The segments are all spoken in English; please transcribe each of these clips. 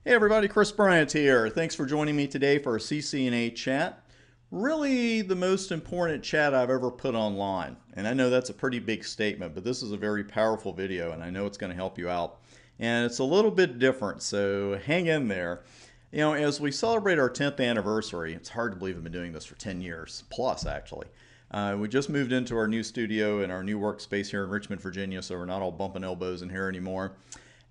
Hey everybody, Chris Bryant here. Thanks for joining me today for a CCNA Chat. Really the most important chat I've ever put online. And I know that's a pretty big statement, but this is a very powerful video and I know it's going to help you out. And it's a little bit different, so hang in there. You know, as we celebrate our 10th anniversary, it's hard to believe I've been doing this for 10 years, plus actually. We just moved into our new studio and our new workspace here in Richmond, Virginia, so we're not all bumping elbows in here anymore.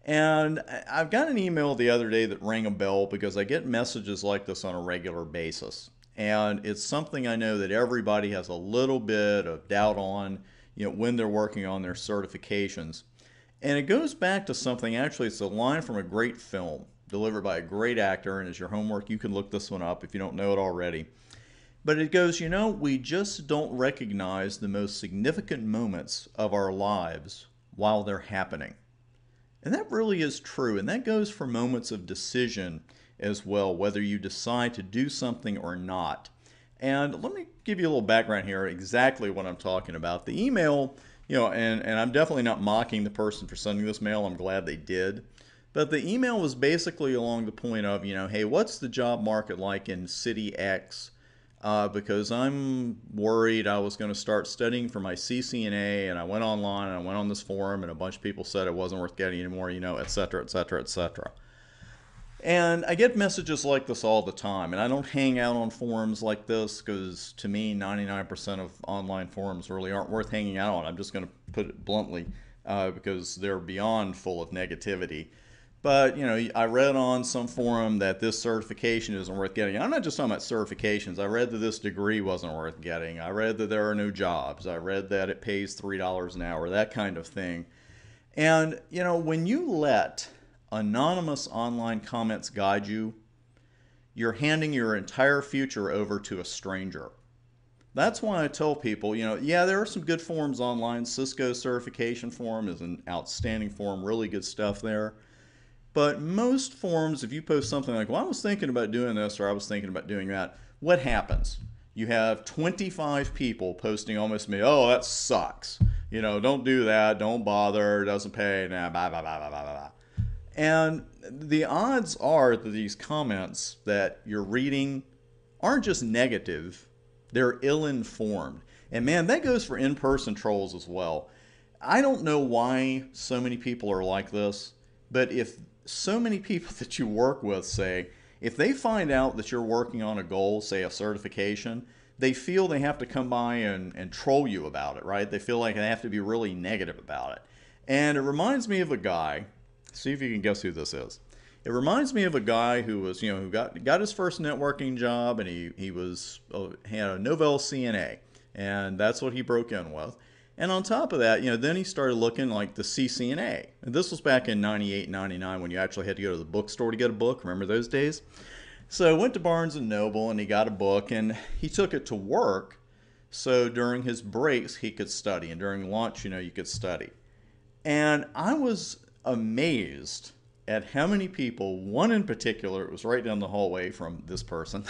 And I've got an email the other day that rang a bell because I get messages like this on a regular basis. And it's something I know that everybody has a little bit of doubt on, when they're working on their certifications. And it goes back to something, actually, it's a line from a great film delivered by a great actor. And as your homework, you can look this one up if you don't know it already. But it goes, we just don't recognize the most significant moments of our lives while they're happening. And that really is true, and that goes for moments of decision as well, whether you decide to do something or not. And let me give you a little background here, exactly what I'm talking about. The email, and I'm definitely not mocking the person for sending this mail, I'm glad they did. But the email was basically along the point of, hey, what's the job market like in city X? Because I'm worried I was going to start studying for my CCNA, and I went online and I went on this forum and a bunch of people said it wasn't worth getting anymore, et cetera, et cetera, et cetera. And I get messages like this all the time, and I don't hang out on forums like this because to me 99% of online forums really aren't worth hanging out on. I'm just going to put it bluntly because they're beyond full of negativity. But, I read on some forum that this certification isn't worth getting. I'm not just talking about certifications. I read that this degree wasn't worth getting. I read that there are no jobs. I read that it pays $3 an hour, that kind of thing. And, when you let anonymous online comments guide you, you're handing your entire future over to a stranger. That's why I tell people, yeah, there are some good forums online. Cisco certification forum is an outstanding forum, really good stuff there. But most forums, if you post something like, well, I was thinking about doing this or I was thinking about doing that, what happens? You have 25 people posting almost me, oh, that sucks. Don't do that. Don't bother. It doesn't pay. Nah, blah, blah, blah, blah, blah, blah. And the odds are that these comments that you're reading aren't just negative, they're ill-informed. And man, that goes for in-person trolls as well. I don't know why so many people are like this, but if so many people that you work with say, if they find out that you're working on a goal, say a certification, they feel they have to come by and troll you about it, right? They feel like they have to be really negative about it. And it reminds me of a guy, see if you can guess who this is. It reminds me of a guy who was, who got his first networking job, and he had a Novell CNA, and that's what he broke in with. And on top of that, then he started looking like the CCNA. And this was back in 98, 99 when you actually had to go to the bookstore to get a book. Remember those days? So I went to Barnes & Noble and he got a book and he took it to work. So during his breaks, he could study. And during lunch, you could study. And I was amazed at how many people, one in particular, it was right down the hallway from this person,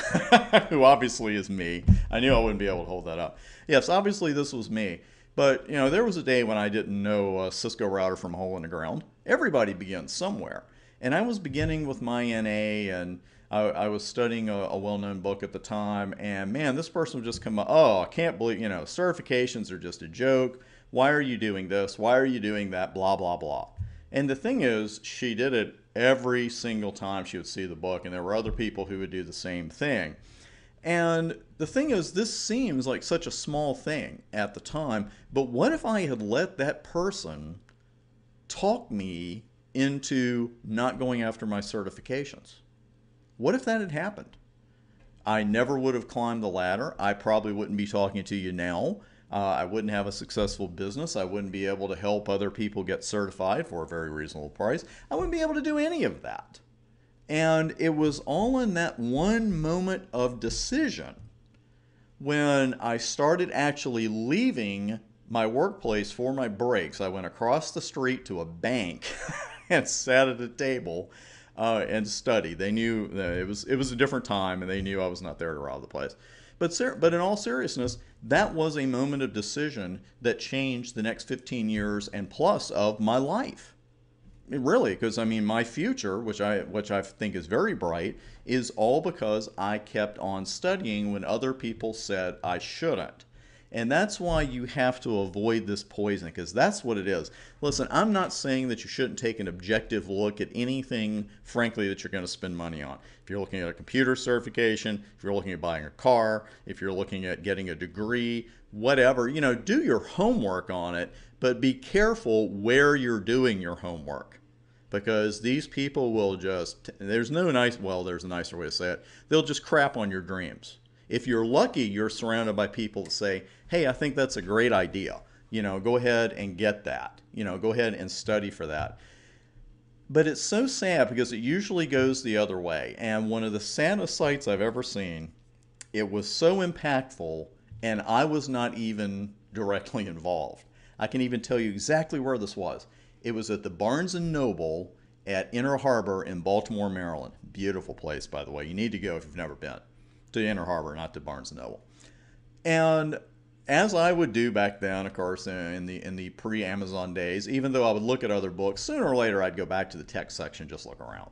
who obviously is me. I knew I wouldn't be able to hold that up. Yes, obviously this was me. But, there was a day when I didn't know a Cisco router from a hole in the ground. Everybody begins somewhere. And I was beginning with my NA, and I was studying a well-known book at the time. And, man, this person would just come up, oh, I can't believe, certifications are just a joke. Why are you doing this? Why are you doing that? Blah, blah, blah. And the thing is, she did it every single time she would see the book. And there were other people who would do the same thing. And the thing is, this seems like such a small thing at the time, but what if I had let that person talk me into not going after my certifications? What if that had happened? I never would have climbed the ladder. I probably wouldn't be talking to you now. I wouldn't have a successful business. I wouldn't be able to help other people get certified for a very reasonable price. I wouldn't be able to do any of that. And it was all in that one moment of decision when I started actually leaving my workplace for my breaks. I went across the street to a bank and sat at a table and studied. They knew that it was a different time, and they knew I was not there to rob the place. But in all seriousness, that was a moment of decision that changed the next 15 years and plus of my life. Really, because I mean, my future, which I think is very bright, is all because I kept on studying when other people said I shouldn't. And that's why you have to avoid this poison, because that's what it is. Listen, I'm not saying that you shouldn't take an objective look at anything, frankly, that you're going to spend money on. If you're looking at a computer certification, if you're looking at buying a car, if you're looking at getting a degree, whatever, do your homework on it, but be careful where you're doing your homework. Because these people will just, there's no nice, well, there's a nicer way to say it, they'll just crap on your dreams. If you're lucky, you're surrounded by people that say, hey, I think that's a great idea. Go ahead and get that. Go ahead and study for that. But it's so sad because it usually goes the other way. And one of the saddest sights I've ever seen, it was so impactful, and I was not even directly involved. I can even tell you exactly where this was. It was at the Barnes & Noble at Inner Harbor in Baltimore, Maryland. Beautiful place, by the way. You need to go if you've never been to Inner Harbor, not to Barnes & Noble. And as I would do back then, of course, in the pre-Amazon days, even though I would look at other books, sooner or later I'd go back to the tech section, just look around.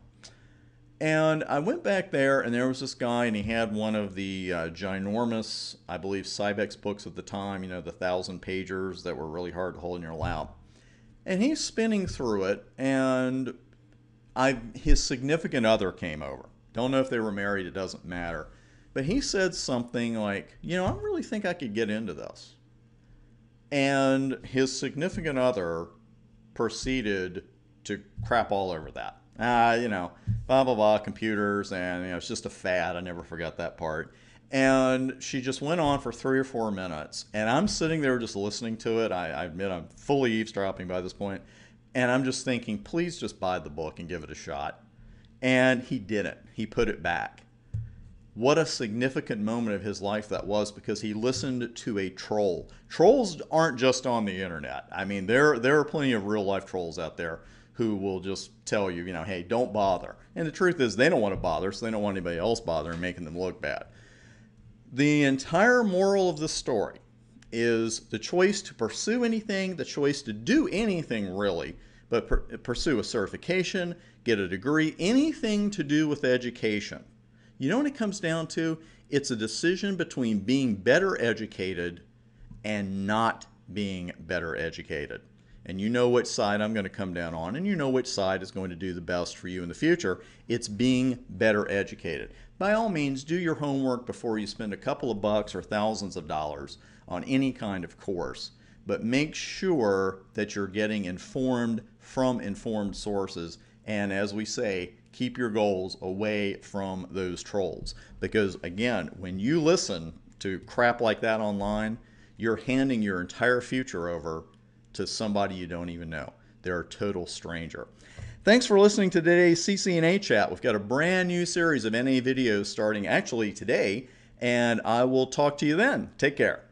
And I went back there, and there was this guy, and he had one of the ginormous, I believe, Cybex books at the time, the 1,000-pagers that were really hard to hold in your lap. And he's spinning through it, and his significant other came over. Don't know if they were married, it doesn't matter. But he said something like, I really think I could get into this. And his significant other proceeded to crap all over that. Blah, blah, blah, computers, and it's just a fad. I never forgot that part. And she just went on for 3 or 4 minutes. And I'm sitting there just listening to it. I admit I'm fully eavesdropping by this point. And I'm just thinking, please just buy the book and give it a shot. And he didn't. He put it back. What a significant moment of his life that was, because he listened to a troll. Trolls aren't just on the internet. I mean, there are plenty of real life trolls out there who will just tell you, hey, don't bother. And the truth is they don't want to bother, so they don't want anybody else bothering, making them look bad. The entire moral of the story is the choice to pursue anything, the choice to do anything really, but pursue a certification, get a degree, anything to do with education. You know what it comes down to? It's a decision between being better educated and not being better educated. And you know which side I'm going to come down on, and you know which side is going to do the best for you in the future. It's being better educated. By all means, do your homework before you spend a couple of bucks or thousands of dollars on any kind of course. But make sure that you're getting informed from informed sources. And as we say, keep your goals away from those trolls. Because again, when you listen to crap like that online, you're handing your entire future over to somebody you don't even know. They're a total stranger. Thanks for listening to today's CCNA Chat. We've got a brand new series of NA videos starting actually today, and I will talk to you then. Take care.